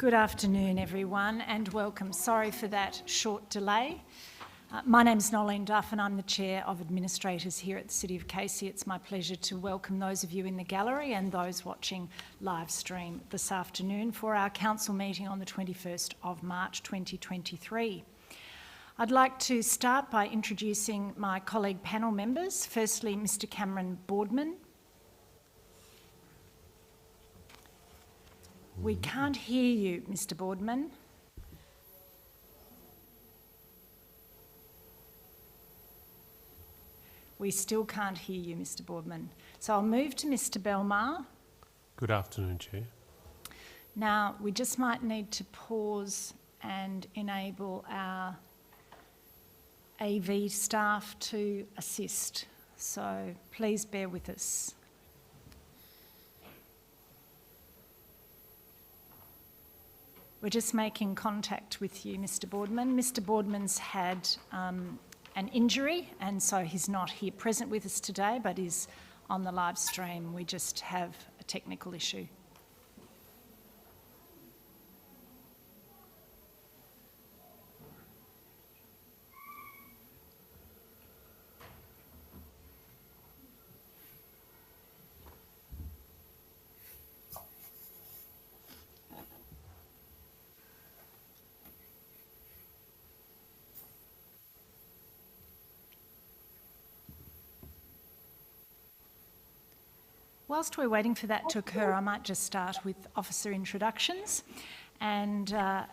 Good afternoon, everyone, and welcome. Sorry for that short delay. My name's Nolene Duff and I'm the Chair of Administrators here at the City of Casey. It's my pleasure to welcome those of you in the gallery and those watching live stream this afternoon for our Council meeting on the 21st of March 2023. I'd like to start by introducing my colleague panel members. Firstly, Mr Cameron Boardman. We can't hear you, Mr Boardman. We still can't hear you, Mr Boardman. So I'll move to Mr Belmar. Good afternoon, Chair. Now, we just might need to pause and enable our AV staff to assist. So please bear with us. We're just making contact with you, Mr Boardman. Mr Boardman's had an injury and so he's not here present with us today but is on the live stream. We just have a technical issue. Whilst we're waiting for that to occur, I might just start with officer introductions. And our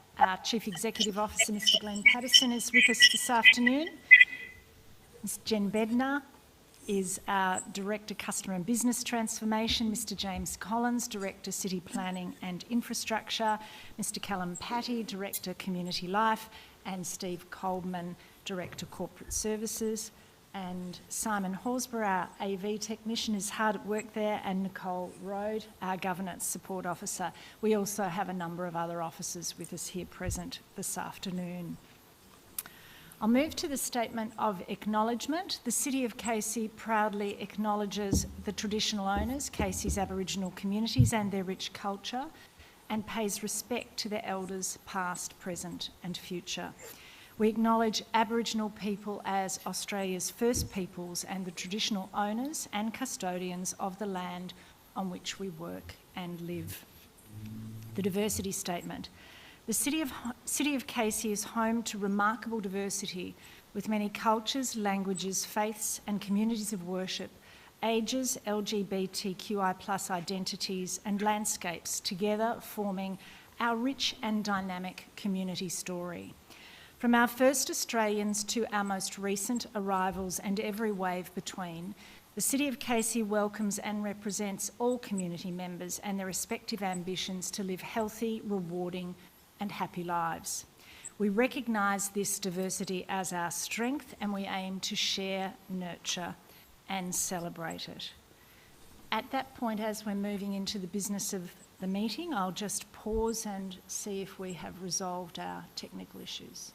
Chief Executive Officer, Mr Glenn Paterson, is with us this afternoon. Ms Jen Bednar is our Director, Customer and Business Transformation. Mr James Collins, Director, City Planning and Infrastructure. Mr Callum Patty, Director, Community Life. And Steve Coleman, Director, Corporate Services. And Simon Horsburgh, our AV technician, is hard at work there, and Nicole Rode, our Governance Support Officer. We also have a number of other officers with us here present this afternoon. I'll move to the Statement of Acknowledgement. The City of Casey proudly acknowledges the traditional owners, Casey's Aboriginal communities and their rich culture, and pays respect to their elders past, present and future. We acknowledge Aboriginal people as Australia's first peoples and the traditional owners and custodians of the land on which we work and live. The Diversity Statement. The City of Casey is home to remarkable diversity with many cultures, languages, faiths and communities of worship, ages, LGBTQI+ identities and landscapes together forming our rich and dynamic community story. From our first Australians to our most recent arrivals and every wave between, the City of Casey welcomes and represents all community members and their respective ambitions to live healthy, rewarding and happy lives. We recognise this diversity as our strength and we aim to share, nurture and celebrate it. At that point, as we're moving into the business of the meeting, I'll just pause and see if we have resolved our technical issues.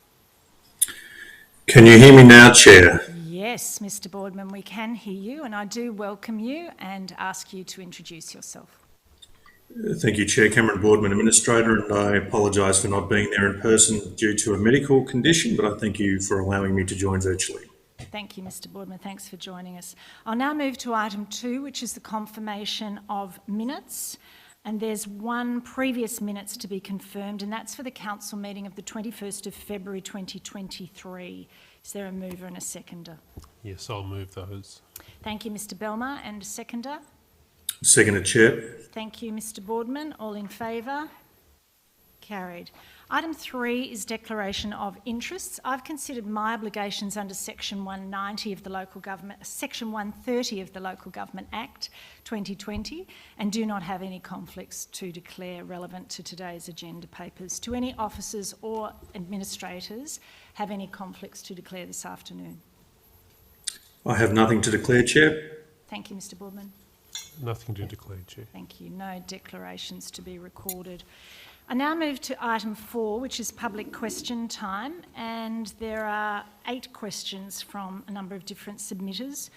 Can you hear me now, Chair? Yes, Mr Boardman, we can hear you and I do welcome you and ask you to introduce yourself. Thank you, Chair. Cameron Boardman, Administrator, and I apologise for not being there in person due to a medical condition, but I thank you for allowing me to join virtually. Thank you, Mr Boardman. Thanks for joining us. I'll now move to item 2, which is the confirmation of minutes. And there's one previous minutes to be confirmed, and that's for the Council meeting of the 21st of February 2023. Is there a mover and a seconder? Yes, I'll move those. Thank you, Mr Belmar. And a seconder? Seconded, Chair. Thank you, Mr Boardman. All in favour? Carried. Item 3 is declaration of interests. I've considered my obligations under Section 190 of the Local Government, Section 130 of the Local Government Act 2020, and do not have any conflicts to declare relevant to today's agenda papers. Do any officers or administrators have any conflicts to declare this afternoon? I have nothing to declare, Chair. Thank you, Mr Boardman. Nothing to declare, Chair. Thank you. No declarations to be recorded. I now move to item 4, which is public question time, and there are 8 questions from a number of different submitters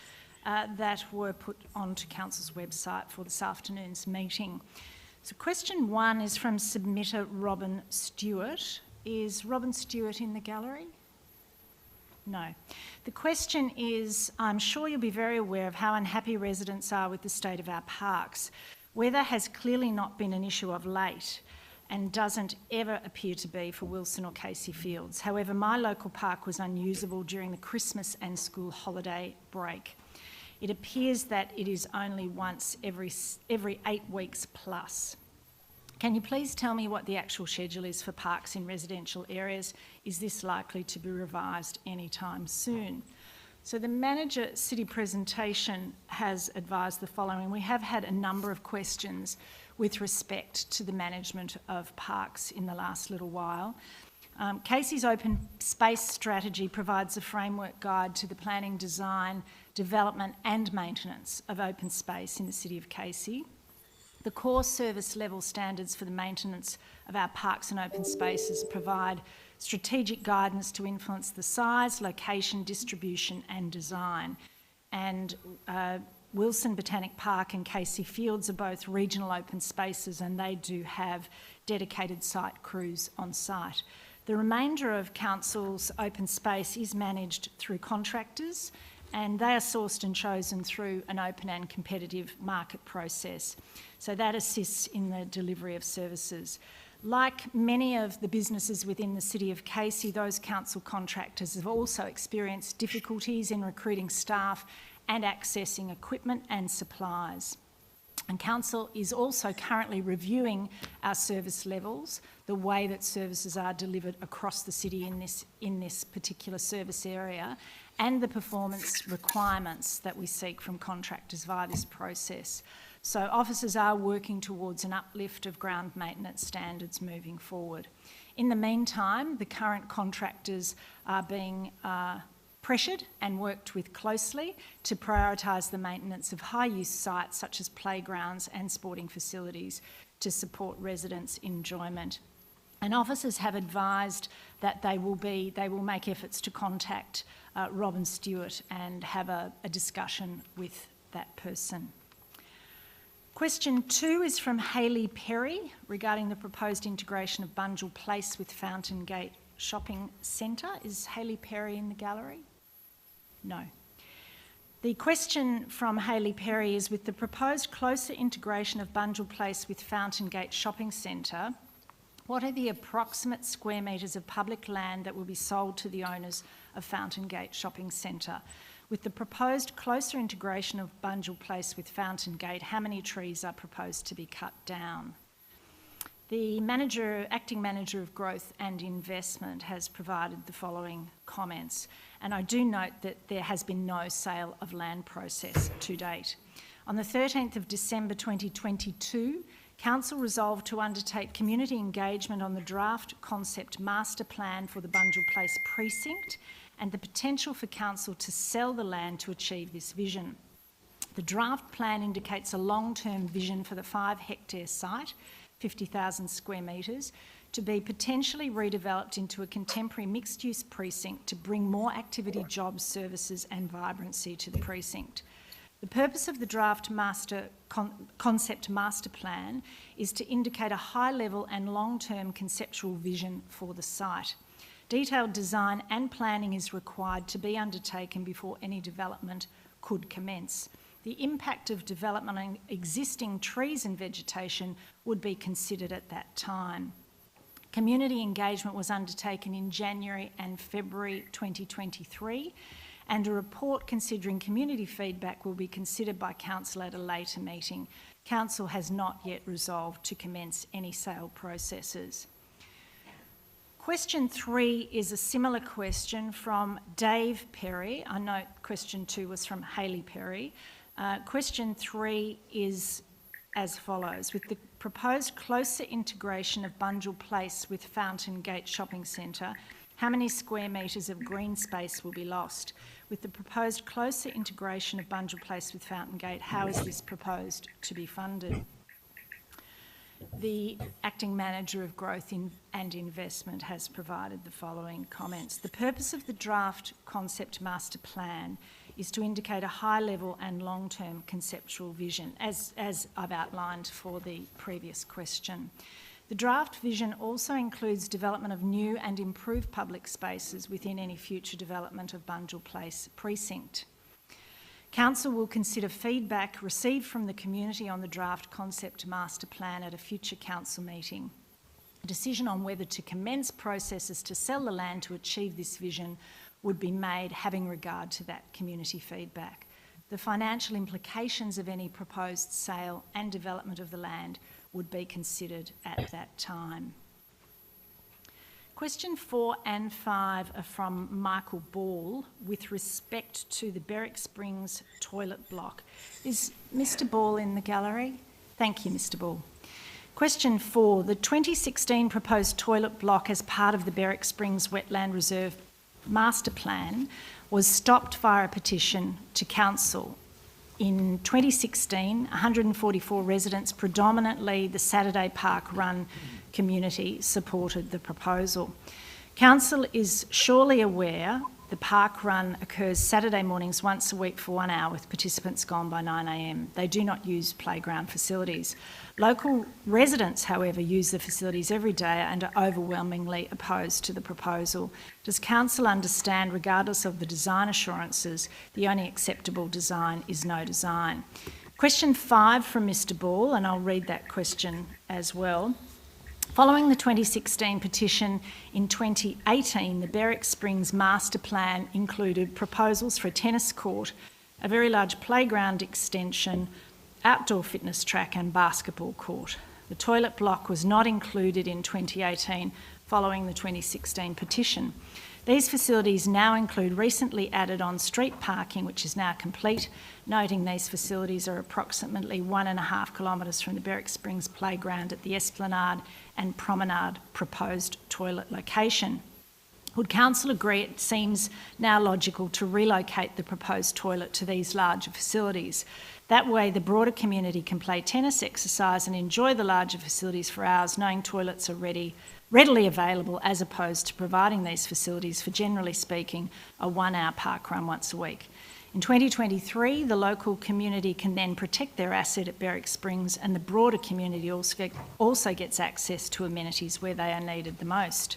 that were put onto Council's website for this afternoon's meeting. So question 1 is from submitter Robin Stewart. Is Robin Stewart in the gallery? No. The question is, I'm sure you'll be very aware of how unhappy residents are with the state of our parks. Weather has clearly not been an issue of late and doesn't ever appear to be for Wilson or Casey Fields. However, my local park was unusable during the Christmas and school holiday break. It appears that it is only once every 8 weeks plus. Can you please tell me what the actual schedule is for parks in residential areas? Is this likely to be revised anytime soon? So the manager city presentation has advised the following. We have had a number of questions with respect to the management of parks in the last little while. Casey's open space strategy provides a framework guide to the planning, design, development and maintenance of open space in the City of Casey. The core service level standards for the maintenance of our parks and open spaces provide strategic guidance to influence the size, location, distribution and design. And Wilson Botanic Park and Casey Fields are both regional open spaces and they do have dedicated site crews on site. The remainder of Council's open space is managed through contractors and they are sourced and chosen through an open and competitive market process. So that assists in the delivery of services. Like many of the businesses within the City of Casey, those council contractors have also experienced difficulties in recruiting staff and accessing equipment and supplies. And Council is also currently reviewing our service levels, the way that services are delivered across the city in this particular service area, and the performance requirements that we seek from contractors via this process. So officers are working towards an uplift of ground maintenance standards moving forward. In the meantime, the current contractors are being pressured and worked with closely to prioritise the maintenance of high-use sites such as playgrounds and sporting facilities to support residents' enjoyment. And officers have advised that they will make efforts to contact Robin Stewart and have a discussion with that person. Question 2 is from Hayley Perry regarding the proposed integration of Bunjil Place with Fountain Gate Shopping Centre. Is Hayley Perry in the gallery? No. The question from Hayley Perry is, with the proposed closer integration of Bunjil Place with Fountain Gate Shopping Centre, what are the approximate square metres of public land that will be sold to the owners of Fountain Gate Shopping Centre? With the proposed closer integration of Bunjil Place with Fountain Gate, how many trees are proposed to be cut down? The acting manager of growth and investment has provided the following comments, and I do note that there has been no sale of land process to date. On the 13th of December 2022, Council resolved to undertake community engagement on the draft concept master plan for the Bunjil Place precinct and the potential for Council to sell the land to achieve this vision. The draft plan indicates a long-term vision for the 5-hectare site, 50,000 square metres, to be potentially redeveloped into a contemporary mixed-use precinct to bring more activity, jobs, services and vibrancy to the precinct. The purpose of the draft concept master plan is to indicate a high-level and long-term conceptual vision for the site. Detailed design and planning is required to be undertaken before any development could commence. The impact of development on existing trees and vegetation would be considered at that time. Community engagement was undertaken in January and February 2023, and a report considering community feedback will be considered by Council at a later meeting. Council has not yet resolved to commence any sale processes. Question 3 is a similar question from Dave Perry. I note question 2 was from Hayley Perry. Question 3 is as follows. With the proposed closer integration of Bunjil Place with Fountain Gate Shopping Centre, how many square metres of green space will be lost? With the proposed closer integration of Bunjil Place with Fountain Gate, how is this proposed to be funded? The acting manager of growth and investment has provided the following comments. The purpose of the draft concept master plan is to indicate a high-level and long-term conceptual vision, as I've outlined for the previous question. The draft vision also includes development of new and improved public spaces within any future development of Bunjil Place precinct. Council will consider feedback received from the community on the draft concept master plan at a future council meeting. A decision on whether to commence processes to sell the land to achieve this vision would be made having regard to that community feedback. The financial implications of any proposed sale and development of the land would be considered at that time. Question 4 and 5 are from Michael Ball with respect to the Berwick Springs toilet block. Is Mr. Ball in the gallery? Thank you, Mr. Ball. Question 4, the 2016 proposed toilet block as part of the Berwick Springs Wetland Reserve Master Plan was stopped via a petition to Council. In 2016, 144 residents, predominantly the Saturday Park Run community, supported the proposal. Council is surely aware the park run occurs Saturday mornings once a week for 1 hour with participants gone by 9 a.m. They do not use playground facilities. Local residents, however, use the facilities every day and are overwhelmingly opposed to the proposal. Does Council understand, regardless of the design assurances, the only acceptable design is no design? Question 5 from Mr. Ball, and I'll read that question as well. Following the 2016 petition, in 2018, the Berwick Springs Master Plan included proposals for a tennis court, a very large playground extension, outdoor fitness track and basketball court. The toilet block was not included in 2018 following the 2016 petition. These facilities now include recently added on-street parking, which is now complete, noting these facilities are approximately 1.5 kilometres from the Berwick Springs playground at the Esplanade and Promenade proposed toilet location. Would Council agree it seems now logical to relocate the proposed toilet to these larger facilities? That way the broader community can play tennis, exercise and enjoy the larger facilities for hours, knowing toilets are readily available, as opposed to providing these facilities for, generally speaking, a 1 hour park run once a week. In 2023, the local community can then protect their asset at Berwick Springs, and the broader community also gets access to amenities where they are needed the most.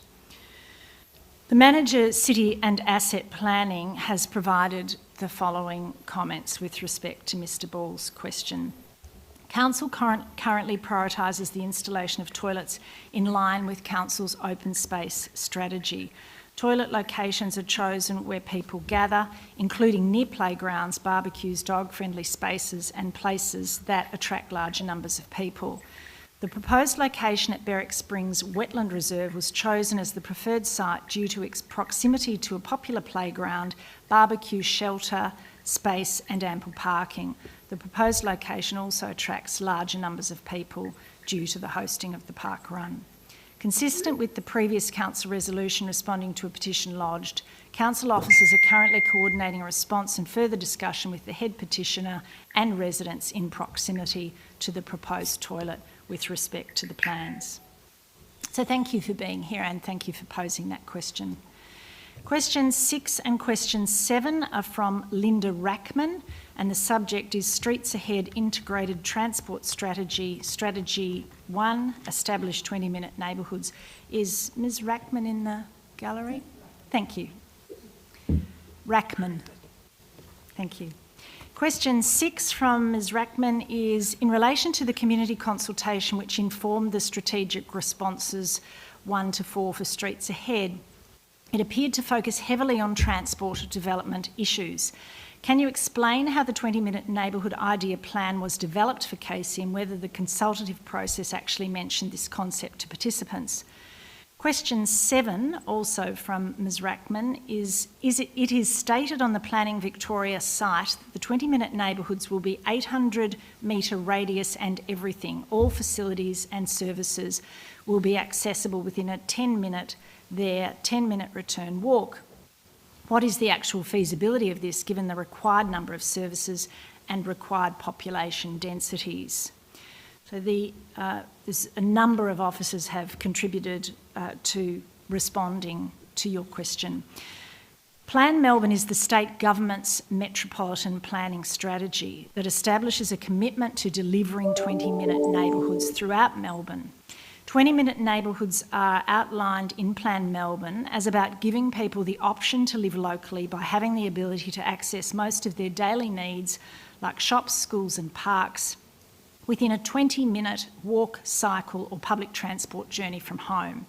The Manager, City and Asset Planning has provided the following comments with respect to Mr. Ball's question. Council currently prioritises the installation of toilets in line with Council's open space strategy. Toilet locations are chosen where people gather, including near playgrounds, barbecues, dog-friendly spaces and places that attract larger numbers of people. The proposed location at Berwick Springs Wetland Reserve was chosen as the preferred site due to its proximity to a popular playground, barbecue shelter, space and ample parking. The proposed location also attracts larger numbers of people due to the hosting of the park run. Consistent with the previous Council resolution responding to a petition lodged, Council officers are currently coordinating a response and further discussion with the head petitioner and residents in proximity to the proposed toilet with respect to the plans. So thank you for being here and thank you for posing that question. Questions 6 and question 7 are from Linda Rackman, and the subject is Streets Ahead Integrated Transport Strategy, Strategy 1, Establish 20-minute neighbourhoods. Is Ms Rackman in the gallery? Thank you. Rackman. Thank you. Question 6 from Ms Rackman is, in relation to the community consultation which informed the strategic responses 1 to 4 for Streets Ahead, it appeared to focus heavily on transport development issues. Can you explain how the 20-minute neighbourhood idea plan was developed for Casey and whether the consultative process actually mentioned this concept to participants? Question 7, also from Ms Rackman, is it is stated on the Planning Victoria site that the 20-minute neighbourhoods will be 800-metre radius and everything. All facilities and services will be accessible within a 10-minute their 10-minute return walk. What is the actual feasibility of this given the required number of services and required population densities? So there's a number of officers have contributed to responding to your question. Plan Melbourne is the state government's metropolitan planning strategy that establishes a commitment to delivering 20-minute neighbourhoods throughout Melbourne. 20-minute neighbourhoods are outlined in Plan Melbourne as about giving people the option to live locally by having the ability to access most of their daily needs, like shops, schools and parks, within a 20-minute walk, cycle or public transport journey from home.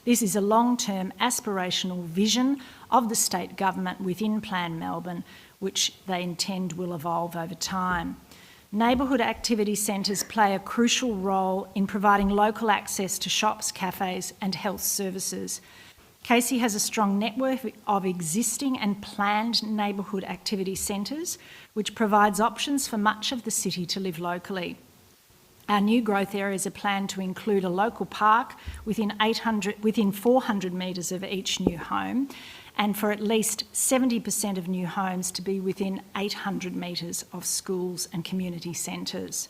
This is a long-term aspirational vision of the state government within Plan Melbourne, which they intend will evolve over time. Neighbourhood activity centres play a crucial role in providing local access to shops, cafes and health services. Casey has a strong network of existing and planned neighbourhood activity centres, which provides options for much of the city to live locally. Our new growth areas are planned to include a local park within 400 metres of each new home, and for at least 70% of new homes to be within 800 metres of schools and community centres.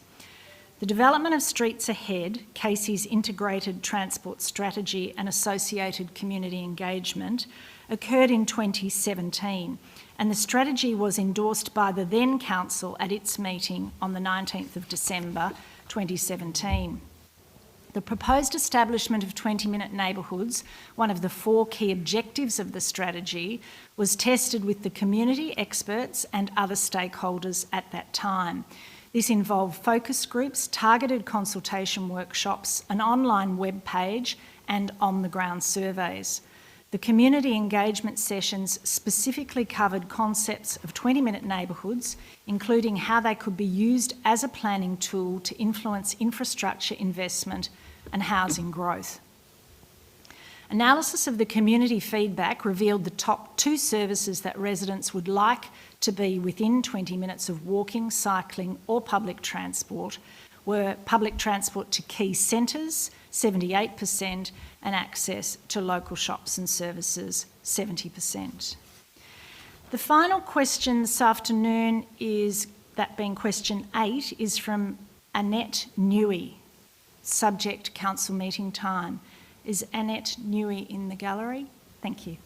The development of Streets Ahead, Casey's integrated transport strategy and associated community engagement, occurred in 2017, and the strategy was endorsed by the then council at its meeting on the 19th of December 2017. The proposed establishment of 20-minute neighbourhoods, one of the 4 key objectives of the strategy, was tested with the community, experts and other stakeholders at that time. This involved focus groups, targeted consultation workshops, an online web page and on-the-ground surveys. The community engagement sessions specifically covered concepts of 20-minute neighbourhoods, including how they could be used as a planning tool to influence infrastructure investment and housing growth. Analysis of the community feedback revealed the top 2 services that residents would like to be within 20 minutes of walking, cycling or public transport were public transport to key centres, 78%, and access to local shops and services, 70%. The final question this afternoon is, that being question 8, is from Annette Newey, subject council meeting time. Is Annette Newey in the gallery? Thank you.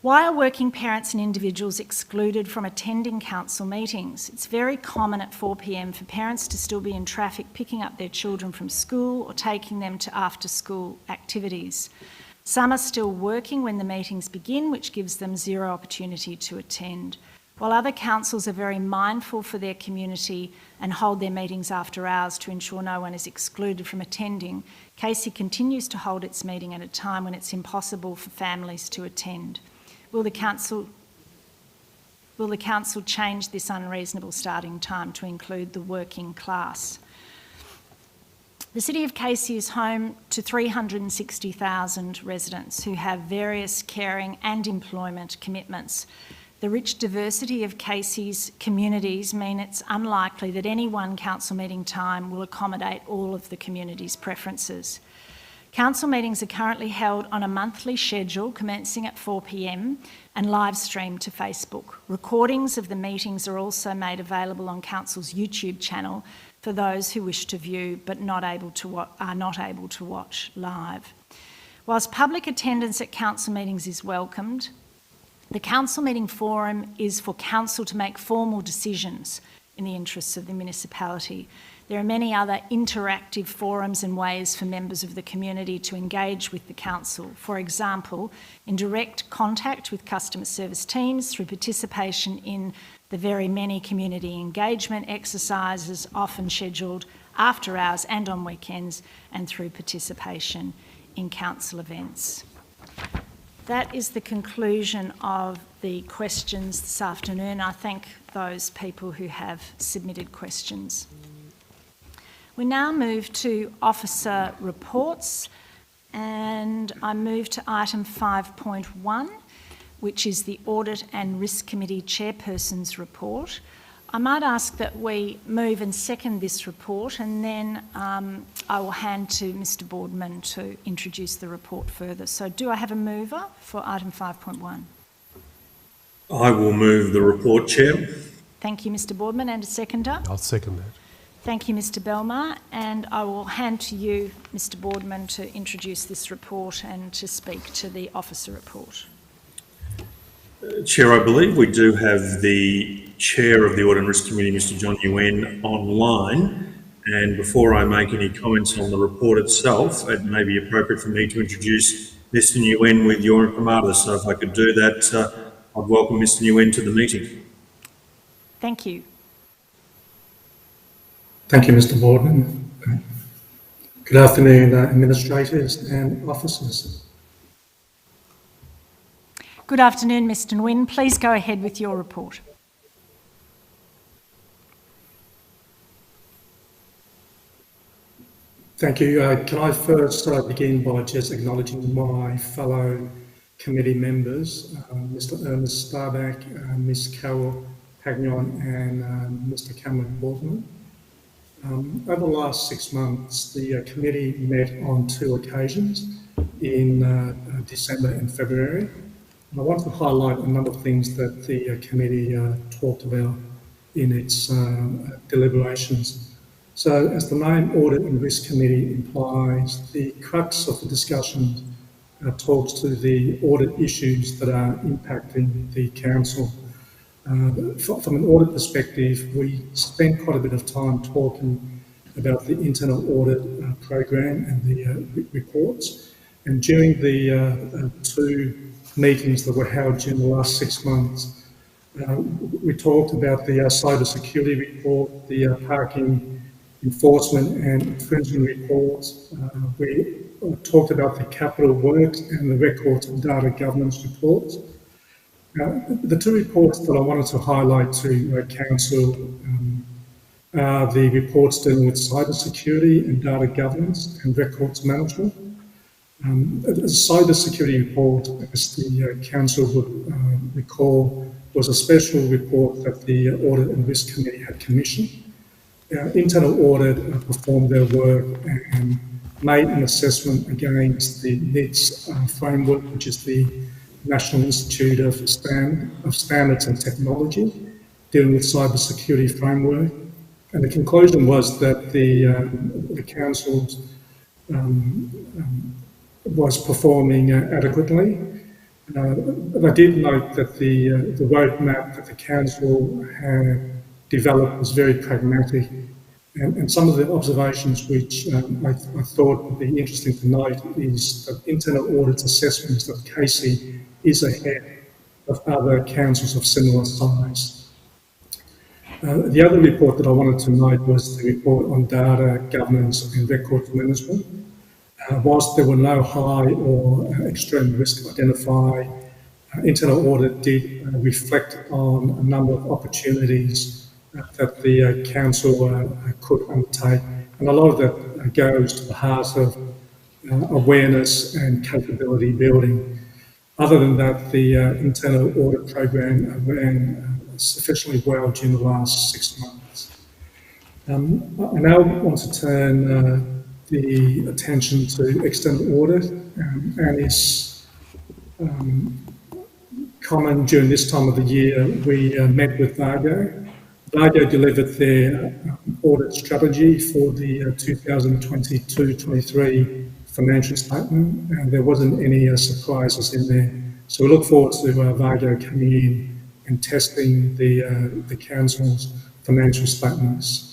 Why are working parents and individuals excluded from attending council meetings? It's very common at 4 p.m. for parents to still be in traffic picking up their children from school or taking them to after-school activities. Some are still working when the meetings begin, which gives them zero opportunity to attend. While other councils are very mindful for their community and hold their meetings after hours to ensure no one is excluded from attending, Casey continues to hold its meeting at a time when it's impossible for families to attend. Will the council change this unreasonable starting time to include the working class? The City of Casey is home to 360,000 residents who have various caring and employment commitments. The rich diversity of Casey's communities mean it's unlikely that any one council meeting time will accommodate all of the community's preferences. Council meetings are currently held on a monthly schedule commencing at 4 p.m. and live streamed to Facebook. Recordings of the meetings are also made available on Council's YouTube channel for those who wish to view but are not able to watch live. Whilst public attendance at council meetings is welcomed, the council meeting forum is for council to make formal decisions in the interests of the municipality. There are many other interactive forums and ways for members of the community to engage with the council. For example, in direct contact with customer service teams through participation in the very many community engagement exercises often scheduled after hours and on weekends, and through participation in council events. That is the conclusion of the questions this afternoon. I thank those people who have submitted questions. We now move to officer reports, and I move to item 5.1, which is the Audit and Risk Committee Chairperson's report. I might ask that we move and second this report, and then I will hand to Mr. Boardman to introduce the report further. So do I have a mover for item 5.1? I will move the report, Chair. Thank you, Mr. Boardman, and a seconder. I'll second that. Thank you, Mr. Belmar, and I will hand to you, Mr. Boardman, to introduce this report and to speak to the officer report. Chair, I believe we do have the Chair of the Audit and Risk Committee, Mr John Nguyen, online. And before I make any comments on the report itself, it may be appropriate for me to introduce Mr Nguyen with your imprimatur. So if I could do that, I'd welcome Mr Nguyen to the meeting. Thank you. Thank you, Mr Boardman. Good afternoon, administrators and officers. Good afternoon, Mr Nguyen. Please go ahead with your report. Thank you. Can I first begin by just acknowledging my fellow committee members, Mr Ernest Starbuck, Ms Carol Pagnon and Mr Cameron Boardman. Over the last 6 months, the committee met on 2 occasions in December and February. And I want to highlight a number of things that the committee talked about in its deliberations. So, as the name Audit and Risk Committee implies, the crux of the discussion talks to the audit issues that are impacting the council. From an audit perspective, we spent quite a bit of time talking about the internal audit program and the reports. And during the 2 meetings that were held during the last 6 months, we talked about the cyber security report, the parking enforcement and infringement reports. We talked about the capital works and the records and data governance reports. The 2 reports that I wanted to highlight to Council are the reports dealing with cyber security and data governance and records management. The cyber security report, as the Council would recall, was a special report that the Audit and Risk Committee had commissioned. Internal Audit performed their work and made an assessment against the NIST framework, which is the National Institute of Standards and Technology, dealing with cyber security framework. And the conclusion was that the Council was performing adequately. I did note that the roadmap that the Council had developed was very pragmatic, and some of the observations which I thought would be interesting to note is that internal audit assessments that Casey is ahead of other councils of similar size. The other report that I wanted to note was the report on data governance and records management. Whilst there were no high or extreme risk identified, internal audit did reflect on a number of opportunities that the council could undertake, and a lot of that goes to the heart of awareness and capability building. Other than that, the internal audit program ran sufficiently well during the last 6 months. I now want to turn the attention to external audit, and it's common during this time of the year. We met with Vargo. Vargo delivered their audit strategy for the 2022-23 financial statement, and there wasn't any surprises in there. So we look forward to Vargo coming in and testing the council's financial statements.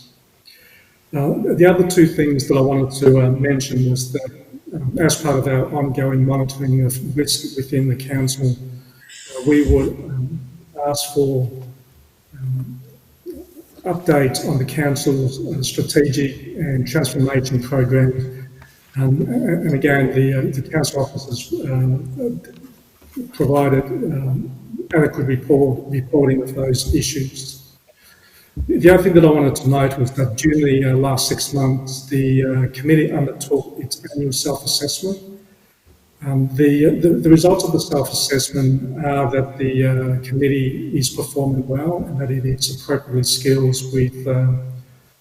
The other 2 things that I wanted to mention was that as part of our ongoing monitoring of risk within the council, we would ask for updates on the council's strategic and transformation programs. And again, the council officers provided adequate reporting of those issues. The other thing that I wanted to note was that during the last 6 months, the committee undertook its annual self-assessment. The results of the self-assessment are that the committee is performing well and that it is appropriately skills with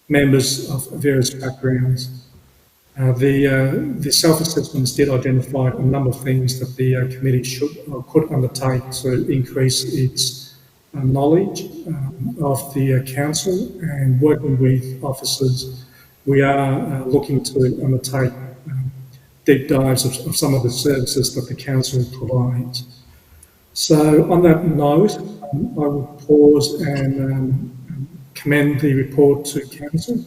members of various backgrounds. The self-assessments did identify a number of things that the committee should or could undertake to increase its knowledge of the council, and working with officers, we are looking to undertake deep dives of some of the services that the council provides. So on that note, I will pause and commend the report to Council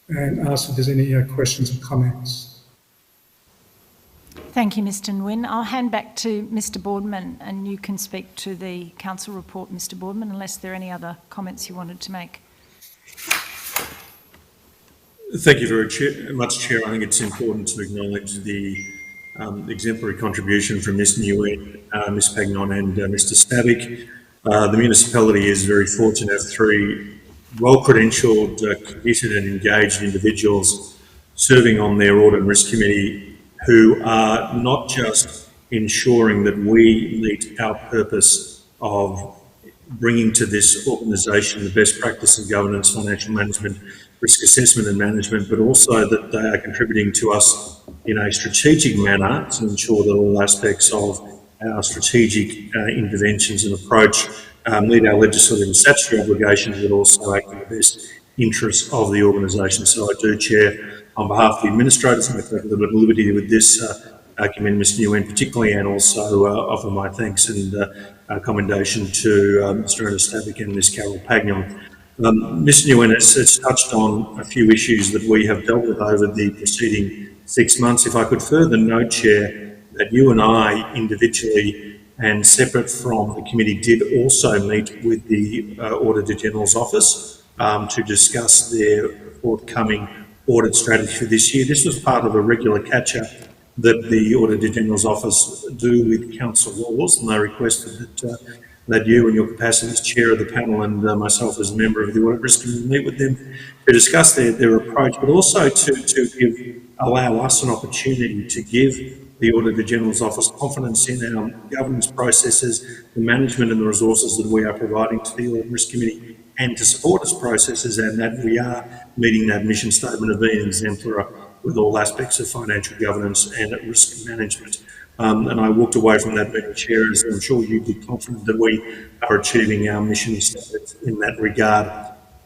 and ask if there's any questions or comments. Thank you, Mr Nguyen. I'll hand back to Mr Boardman and you can speak to the council report, Mr Boardman, unless there are any other comments you wanted to make. Thank you very much, Chair. I think it's important to acknowledge the exemplary contribution from Ms Nguyen, Ms Pagnon and Mr Stabic. The municipality is very fortunate to have three well-credentialed, committed and engaged individuals serving on their Audit and Risk Committee who are not just ensuring that we meet our purpose of bringing to this organisation the best practice in governance, financial management, risk assessment and management, but also that they are contributing to us in a strategic manner to ensure that all aspects of our strategic interventions and approach meet our legislative and statutory obligations, but also act in the best interests of the organisation. So I do, Chair, on behalf of the administrators, I'm going to take a little bit of liberty with this, commend Ms Nguyen particularly, and also offer my thanks and commendation to Mr Ernest Stabic and Ms Carol Pagnon. Ms Nguyen has touched on a few issues that we have dealt with over the preceding 6 months. If I could further note, Chair, that you and I individually and separate from the committee did also meet with the Auditor General's Office to discuss their forthcoming audit strategy for this year. This was part of a regular catch-up that the Auditor General's Office do with council laws, and they requested that you in your capacity as chair of the panel and myself as a member of the Audit Risk Committee meet with them to discuss their approach, but also to allow us an opportunity to give the Auditor General's Office confidence in our governance processes, the management and the resources that we are providing to the Audit Risk Committee, and to support its processes, and that we are meeting that mission statement of being exemplar with all aspects of financial governance and risk management. And I walked away from that meeting, Chair, as I'm sure you'd be confident that we are achieving our mission statement in that regard.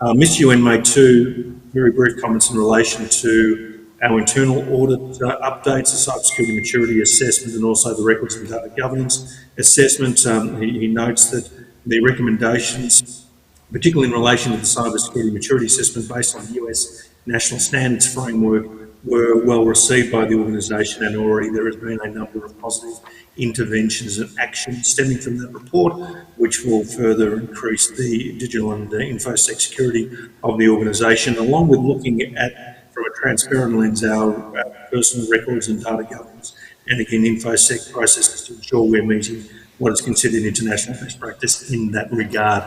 Ms Nguyen made two very brief comments in relation to our internal audit updates, the cybersecurity maturity assessment, and also the records and data governance assessment. He notes that the recommendations, particularly in relation to the cybersecurity maturity assessment based on the US National Standards Framework, were well received by the organisation, and already there has been a number of positive interventions and actions stemming from that report, which will further increase the digital and infosec security of the organisation, along with looking at, from a transparent lens, our personal records and data governance, and again infosec processes to ensure we're meeting what is considered international best practice in that regard.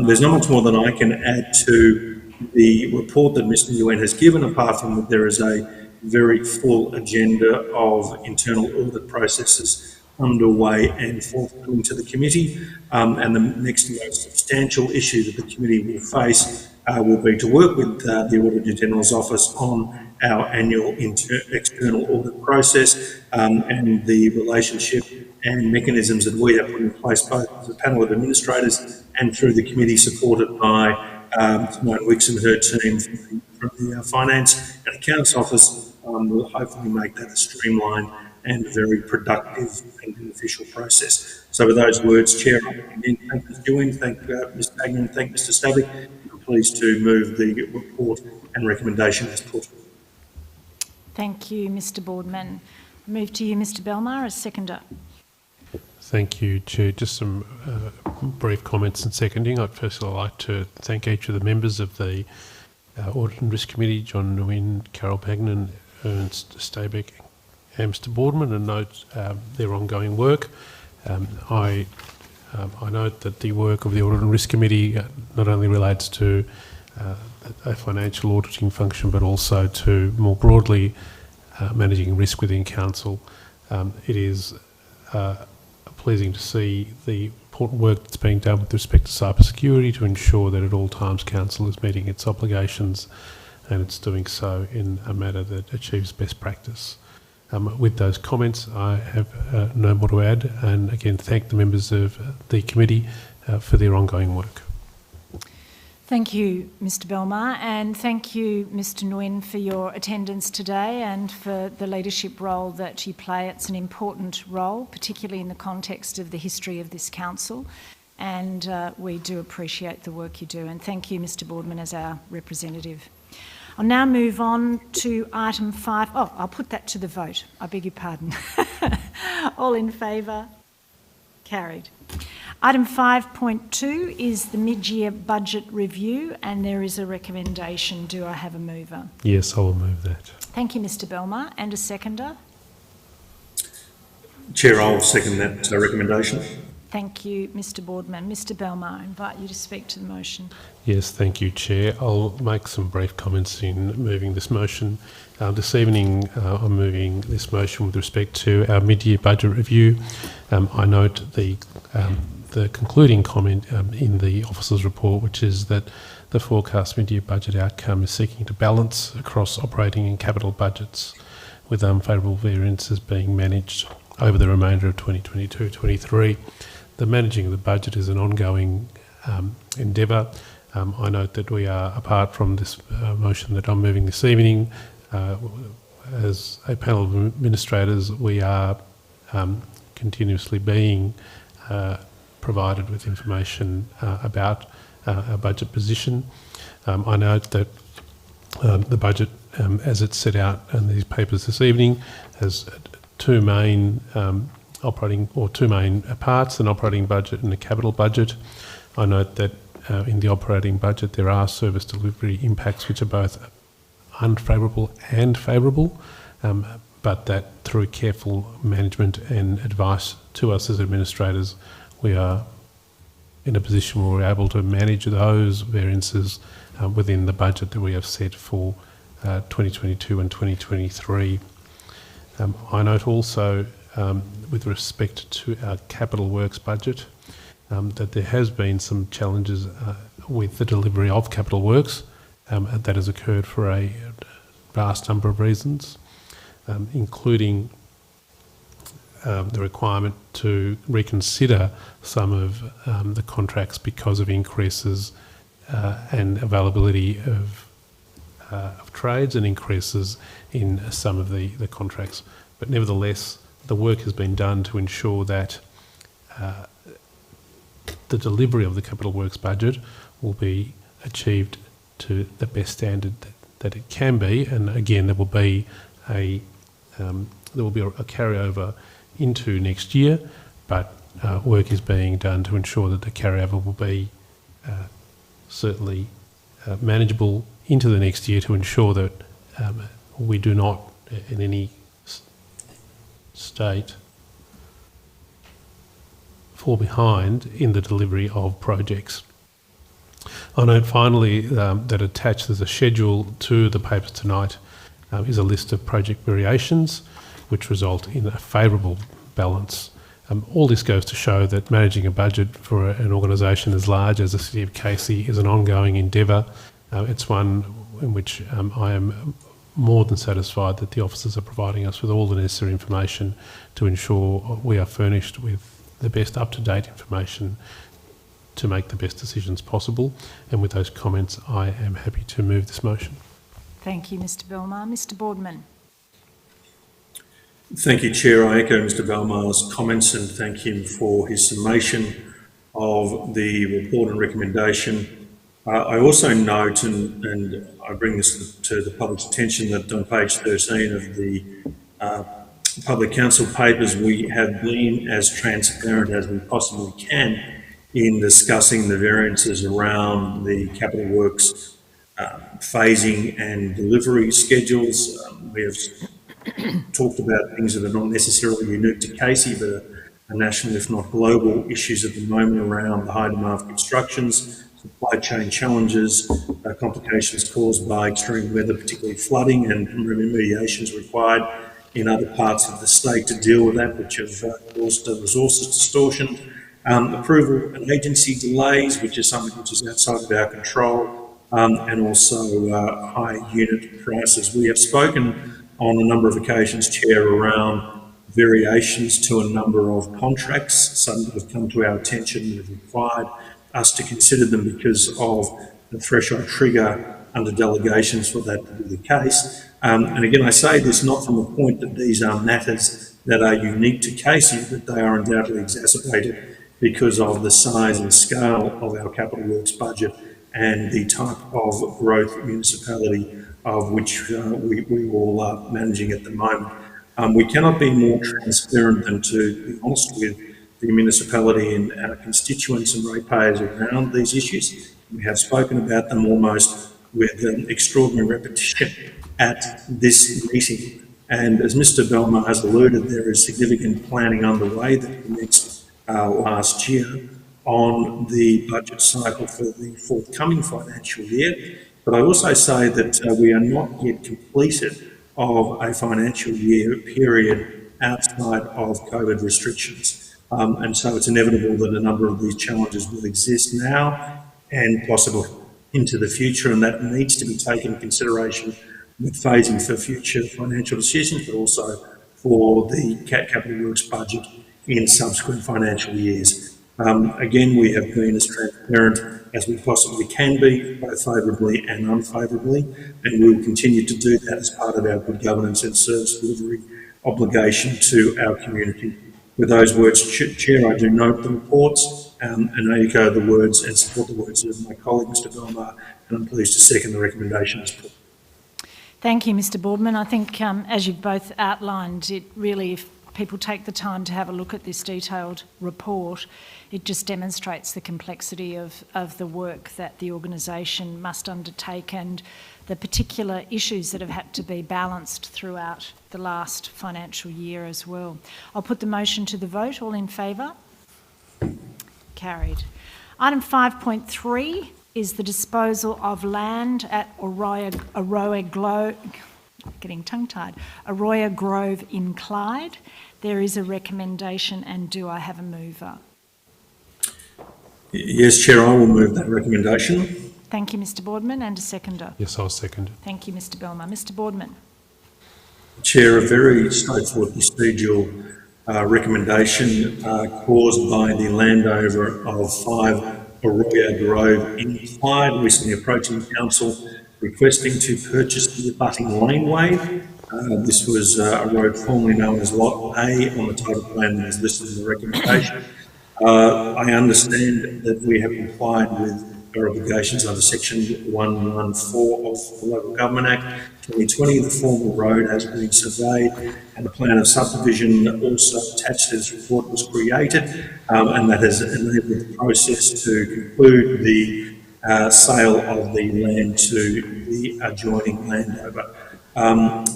There's not much more than I can add to the report that Mr Nguyen has given, apart from that there is a very full agenda of internal audit processes underway and forthcoming to the committee. And the next most substantial issue that the committee will face will be to work with the Auditor General's Office on our annual external audit process and the relationship and mechanisms that we have put in place, both as a panel of administrators and through the committee, supported by Simone Wicks and her team from the Finance and Accounts Office, will hopefully make that a streamlined and very productive and beneficial process. So with those words, Chair, again, thank Ms Nguyen, thank Ms Pagnon, thank Mr Stabic. I'm pleased to move the report and recommendation as put. Thank you, Mr Boardman. I move to you, Mr Belmar, as seconder. Thank you, Chair. Just some brief comments and seconding. I'd first like to thank each of the members of the Audit and Risk Committee, John Nguyen, Carol Pagnon, Ernst Stabic and Mr Boardman, and note their ongoing work. I note that the work of the Audit and Risk Committee not only relates to a financial auditing function, but also to more broadly managing risk within Council. It is pleasing to see the important work that's being done with respect to cybersecurity to ensure that at all times Council is meeting its obligations and it's doing so in a manner that achieves best practice. With those comments, I have no more to add, and again thank the members of the committee for their ongoing work. Thank you, Mr Belmar, and thank you, Mr Nguyen, for your attendance today and for the leadership role that you play. It's an important role, particularly in the context of the history of this council, and we do appreciate the work you do. And thank you, Mr Boardman, as our representative. I'll now move on to item 5. Oh, I'll put that to the vote. I beg your pardon. All in favour? Carried. Item 5.2 is the mid-year budget review, and there is a recommendation. Do I have a mover? Yes, I will move that. Thank you, Mr Belmar. And a seconder? Chair, I'll second that recommendation. Thank you, Mr Boardman. Mr Belmar, I invite you to speak to the motion. Yes, thank you, Chair. I'll make some brief comments in moving this motion. This evening, I'm moving this motion with respect to our mid-year budget review. I note the concluding comment in the officer's report, which is that the forecast mid-year budget outcome is seeking to balance across operating and capital budgets, with unfavourable variances being managed over the remainder of 2022-23. The managing of the budget is an ongoing endeavour. I note that we are, apart from this motion that I'm moving this evening, as a panel of administrators, we are continuously being provided with information about our budget position. I note that the budget, as it's set out in these papers this evening, has two main parts: an operating budget and a capital budget. I note that in the operating budget there are service delivery impacts which are both unfavourable and favourable, but that through careful management and advice to us as administrators, we are in a position where we're able to manage those variances within the budget that we have set for 2022 and 2023. I note also, with respect to our capital works budget, that there has been some challenges with the delivery of capital works. That has occurred for a vast number of reasons, including the requirement to reconsider some of the contracts because of increases and availability of trades and increases in some of the contracts. But nevertheless, the work has been done to ensure that the delivery of the capital works budget will be achieved to the best standard that it can be, and again there will be a carryover into next year, but work is being done to ensure that the carryover will be certainly manageable into the next year, to ensure that we do not in any state fall behind in the delivery of projects. I note finally that attached as a schedule to the papers tonight is a list of project variations which result in a favourable balance. All this goes to show that managing a budget for an organisation as large as the City of Casey is an ongoing endeavour. It's one in which I am more than satisfied that the officers are providing us with all the necessary information to ensure we are furnished with the best up-to-date information to make the best decisions possible. And with those comments, I am happy to move this motion. Thank you, Mr Belmar. Mr Boardman. Thank you, Chair. I echo Mr Belmar's comments and thank him for his summation of the report and recommendation. I also note, and I bring this to the public's attention, that on page 13 of the Public Council papers, we have been as transparent as we possibly can in discussing the variances around the capital works phasing and delivery schedules. We have talked about things that are not necessarily unique to Casey, but are national, if not global, issues at the moment around the high demand for constructions, supply chain challenges, complications caused by extreme weather, particularly flooding, and remediations required in other parts of the state to deal with that, which have caused resources distortion, approval and agency delays, which is something which is outside of our control, and also high unit prices. We have spoken on a number of occasions, Chair, around variations to a number of contracts. Some that have come to our attention and have required us to consider them because of the threshold trigger under delegations for that to be the case. And again, I say this not from the point that these are matters that are unique to Casey, but they are undoubtedly exacerbated because of the size and scale of our capital works budget and the type of growth municipality of which we all are managing at the moment. We cannot be more transparent than to be honest with the municipality and our constituents and ratepayers around these issues. We have spoken about them almost with extraordinary repetition at this meeting. And as Mr. Belmar has alluded, there is significant planning underway that commenced last year on the budget cycle for the forthcoming financial year. But I also say that we are not yet completed of a financial year period outside of COVID restrictions. And so it's inevitable that a number of these challenges will exist now and possibly into the future, and that needs to be taken into consideration with phasing for future financial decisions, but also for the capital works budget in subsequent financial years. Again, we have been as transparent as we possibly can be, both favourably and unfavourably, and we will continue to do that as part of our good governance and service delivery obligation to our community. With those words, Chair, I do note the reports and I echo the words and support the words of my colleague, Mr. Belmar, and I'm pleased to second the recommendation as put. Thank you, Mr. Boardman. I think, as you've both outlined, it really, if people take the time to have a look at this detailed report, it just demonstrates the complexity of the work that the organisation must undertake and the particular issues that have had to be balanced throughout the last financial year as well. I'll put the motion to the vote. All in favour? Carried. Item 5.3 is the disposal of land at Arroya Grove in Clyde. There is a recommendation, and do I have a mover? Yes, Chair, I will move that recommendation. Thank you, Mr. Boardman, and a seconder. Yes, I'll second it. Thank you, Mr. Belmar. Mr. Boardman. Chair, a very straightforward procedural recommendation caused by the landowner of 5 Arroya Grove in Clyde, recently approaching council requesting to purchase the abutting laneway. This was a road formerly known as Lot A on the title plan and is listed in the recommendation. I understand that we have complied with our obligations under section 114 of the Local Government Act 2020. The formal road has been surveyed and a plan of subdivision also attached to this report was created, and that has enabled the process to conclude the sale of the land to the adjoining landowner.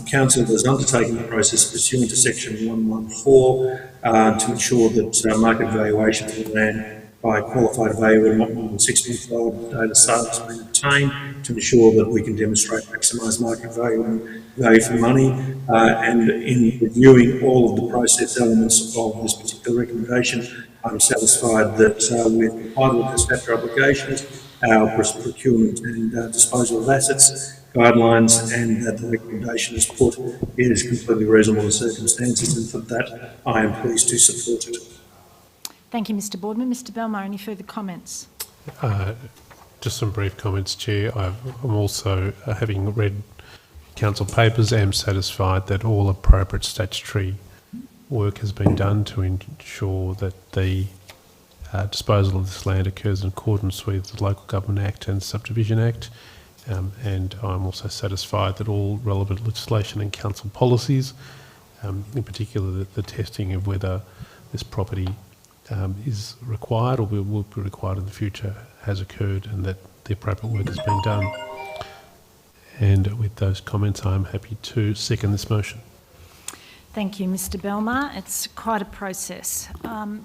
Council has undertaken the process pursuant to section 114 to ensure that market valuation of the land by qualified valuer not more than 6 months old the date of sale has been obtained to ensure that we can demonstrate maximised market value and value for money. And in reviewing all of the process elements of this particular recommendation, I'm satisfied that we've complied with the statutory obligations, our procurement and disposal of assets guidelines, and that the recommendation is put. It is completely reasonable in the circumstances, and for that I am pleased to support it. Thank you, Mr. Boardman. Mr. Belmar, any further comments? Just some brief comments, Chair. I'm also, having read council papers, am satisfied that all appropriate statutory work has been done to ensure that the disposal of this land occurs in accordance with the Local Government Act and Subdivision Act. And I'm also satisfied that all relevant legislation and council policies, in particular the testing of whether this property is required or will be required in the future, has occurred, and that the appropriate work has been done. And with those comments, I'm happy to second this motion. Thank you, Mr. Belmar. It's quite a process.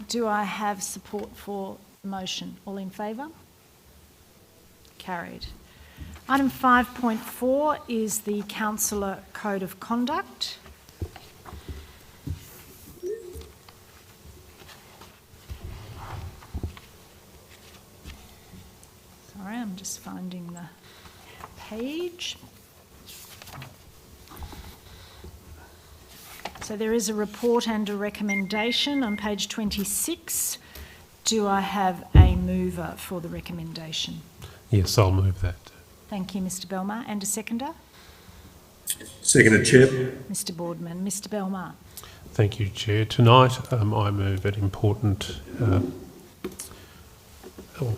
Do I have support for the motion? All in favour? Carried. Item 5.4 is the Councillor Code of Conduct. Sorry, I'm just finding the page. So there is a report and a recommendation on page 26. Do I have a mover for the recommendation? Yes, I'll move that. Thank you, Mr Belmar. And a seconder? Seconded, Chair. Mr Boardman. Mr Belmar. Thank you, Chair. Tonight, I move an important.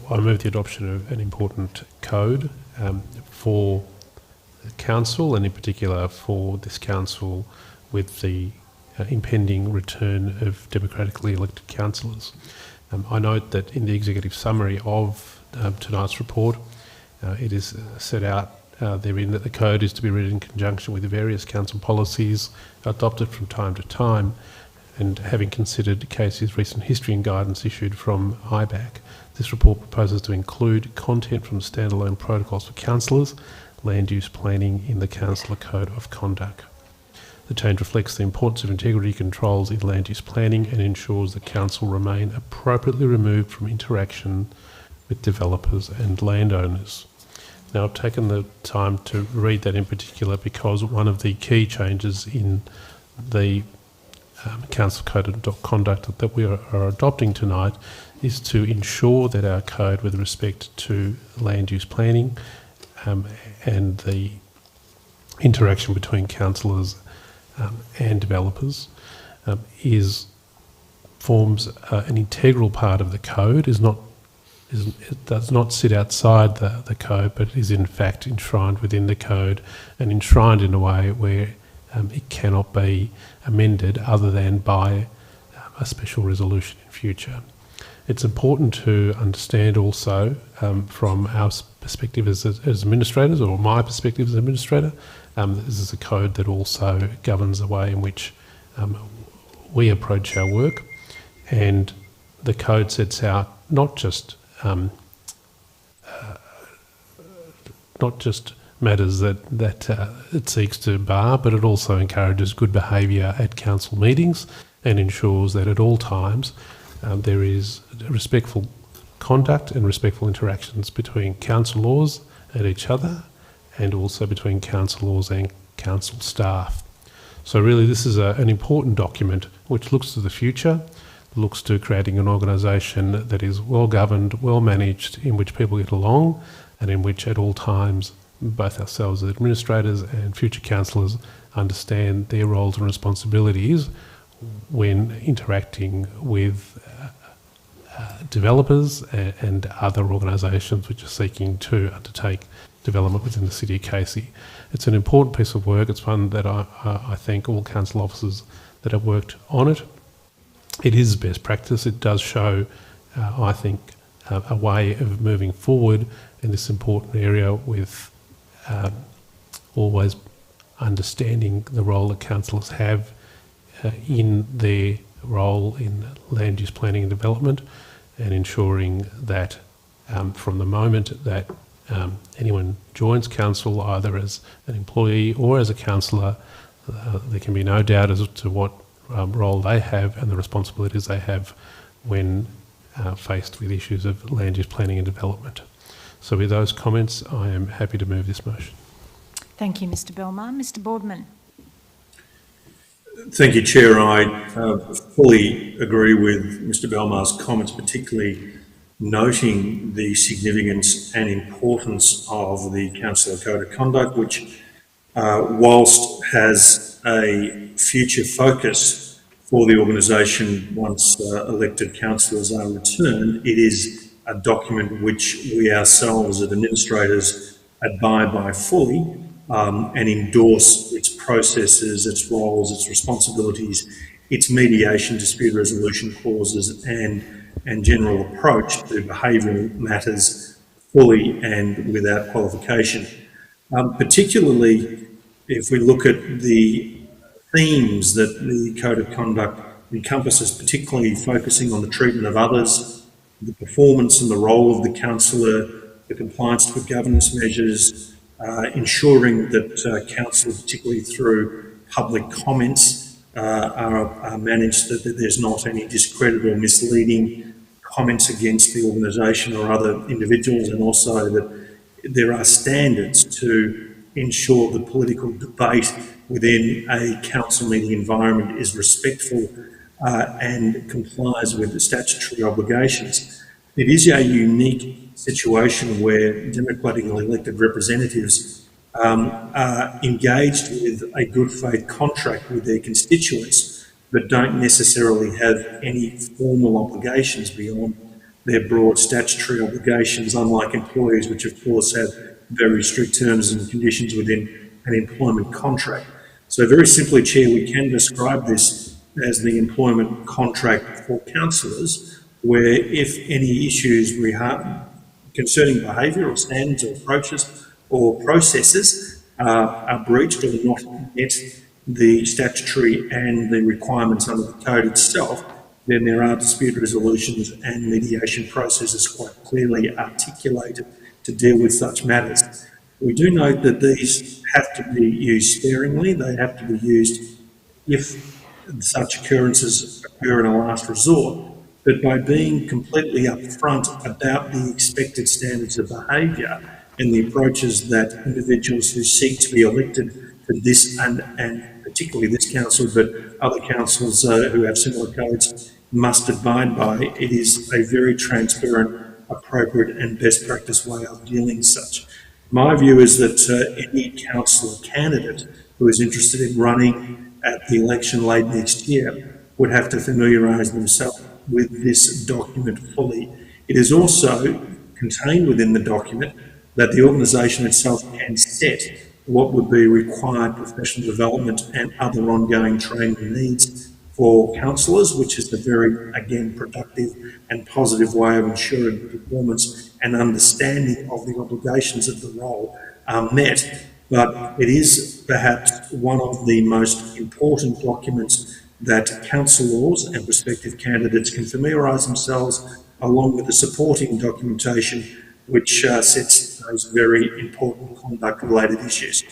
I move the adoption of an important code for the council, and in particular for this council with the impending return of democratically elected councillors. I note that in the executive summary of tonight's report, it is set out therein that the code is to be read in conjunction with the various council policies adopted from time to time, and having considered Casey's recent history and guidance issued from IBAC, this report proposes to include content from standalone protocols for councillors, land use planning in the Councillor Code of Conduct. The change reflects the importance of integrity controls in land use planning and ensures that council remain appropriately removed from interaction with developers and landowners. Now, I've taken the time to read that in particular because one of the key changes in the Council Code of Conduct that we are adopting tonight is to ensure that our code with respect to land use planning and the interaction between councillors and developers forms an integral part of the code. It does not sit outside the code, but is in fact enshrined within the code, and enshrined in a way where it cannot be amended other than by a special resolution in future. It's important to understand also from our perspective as administrators, or my perspective as administrator, this is a code that also governs the way in which we approach our work, and the code sets out not just matters that it seeks to bar, but it also encourages good behaviour at council meetings and ensures that at all times there is respectful conduct and respectful interactions between councillors and each other, and also between councillors and council staff. So really this is an important document which looks to the future, looks to creating an organisation that is well governed, well managed, in which people get along, and in which at all times both ourselves as administrators and future councillors understand their roles and responsibilities when interacting with developers and other organisations which are seeking to undertake development within the City of Casey. It's an important piece of work. It's one that I thank all council officers that have worked on it. It is best practice. It does show, I think, a way of moving forward in this important area with always understanding the role that councillors have in their role in land use planning and development, and ensuring that from the moment that anyone joins council, either as an employee or as a councillor, there can be no doubt as to what role they have and the responsibilities they have when faced with issues of land use planning and development. So with those comments, I am happy to move this motion. Thank you, Mr Belmar. Mr Boardman. Thank you, Chair. I fully agree with Mr Belmar's comments, particularly noting the significance and importance of the Councillor Code of Conduct, which, whilst has a future focus for the organisation once elected councillors are returned, it is a document which we ourselves as administrators abide by fully and endorse its processes, its roles, its responsibilities, its mediation, dispute resolution clauses and general approach to behavioural matters fully and without qualification. Particularly if we look at the themes that the Code of Conduct encompasses, particularly focusing on the treatment of others, the performance and the role of the councillor, the compliance with governance measures, ensuring that council, particularly through public comments, are managed, that there's not any discredit or misleading comments against the organisation or other individuals, and also that there are standards to ensure the political debate within a council meeting environment is respectful and complies with the statutory obligations. It is a unique situation where democratically elected representatives are engaged with a good faith contract with their constituents, but don't necessarily have any formal obligations beyond their broad statutory obligations, unlike employees, which of course have very strict terms and conditions within an employment contract. So very simply, Chair, we can describe this as the employment contract for councillors, where if any issues concerning behaviour or standards or approaches or processes are breached or not met the statutory and the requirements under the code itself, then there are dispute resolutions and mediation processes quite clearly articulated to deal with such matters. We do note that these have to be used sparingly. They have to be used if such occurrences occur in a last resort, but by being completely upfront about the expected standards of behaviour and the approaches that individuals who seek to be elected to this and particularly this council, but other councils who have similar codes must abide by, it is a very transparent, appropriate and best practice way of dealing with such. My view is that any councillor candidate who is interested in running at the election late next year would have to familiarise themselves with this document fully. It is also contained within the document that the organisation itself can set what would be required professional development and other ongoing training needs for councillors, which is a very, again, productive and positive way of ensuring performance and understanding of the obligations of the role are met. But it is perhaps one of the most important documents that councillors and prospective candidates can familiarise themselves, along with the supporting documentation which sets those very important conduct-related issues.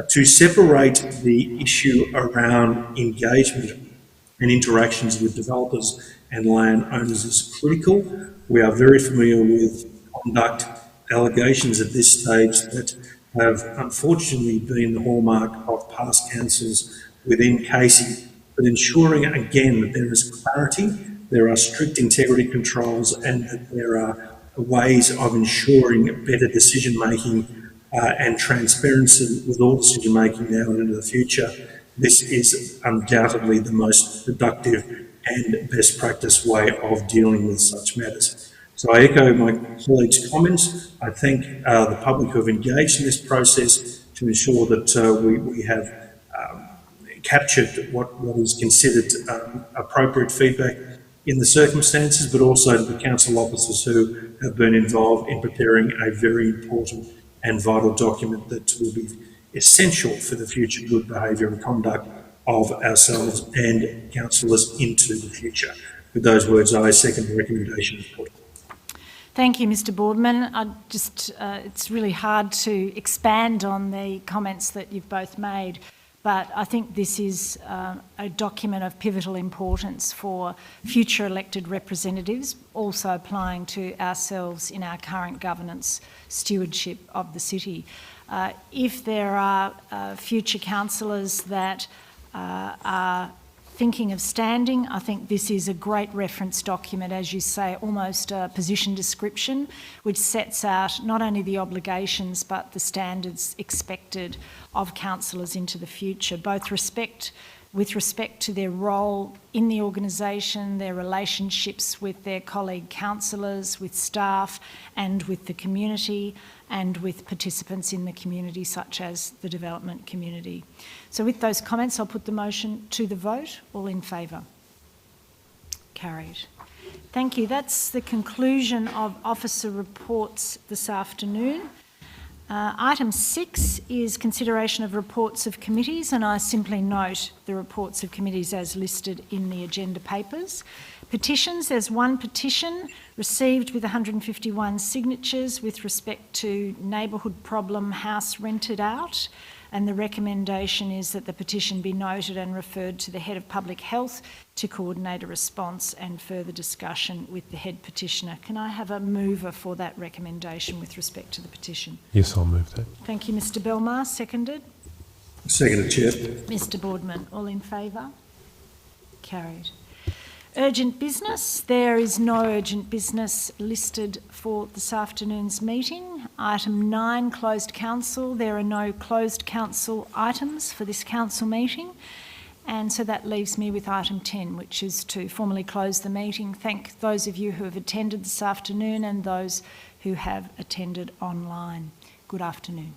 To separate the issue around engagement and interactions with developers and landowners is critical. We are very familiar with conduct allegations at this stage that have unfortunately been the hallmark of past councils within Casey, but ensuring again that there is clarity, there are strict integrity controls, and that there are ways of ensuring better decision making and transparency with all decision making now and into the future. This is undoubtedly the most productive and best practice way of dealing with such matters. So I echo my colleagues' comments. I thank the public who have engaged in this process to ensure that we have captured what is considered appropriate feedback in the circumstances, but also to the council officers who have been involved in preparing a very important and vital document that will be essential for the future good behaviour and conduct of ourselves and councillors into the future. With those words, I second the recommendation as put. Thank you, Mr. Boardman. It's really hard to expand on the comments that you've both made, but I think this is a document of pivotal importance for future elected representatives, also applying to ourselves in our current governance stewardship of the city. If there are future councillors that are thinking of standing, I think this is a great reference document, as you say, almost a position description, which sets out not only the obligations but the standards expected of councillors into the future, both with respect to their role in the organisation, their relationships with their colleague councillors, with staff and with the community, and with participants in the community such as the development community. So with those comments, I'll put the motion to the vote. All in favour? Carried. Thank you. That's the conclusion of officer reports this afternoon. Item 6 is consideration of reports of committees, and I simply note the reports of committees as listed in the agenda papers. Petitions, there's one petition received with 151 signatures with respect to neighbourhood problem house rented out, and the recommendation is that the petition be noted and referred to the Head of Public Health to coordinate a response and further discussion with the head petitioner. Can I have a mover for that recommendation with respect to the petition? Yes, I'll move that. Thank you, Mr. Belmar. Seconded? Seconded, Chair. Mr. Boardman. All in favour? Carried. Urgent business. There is no urgent business listed for this afternoon's meeting. Item 9, closed council. There are no closed council items for this council meeting. And so that leaves me with item 10, which is to formally close the meeting. Thank those of you who have attended this afternoon and those who have attended online. Good afternoon.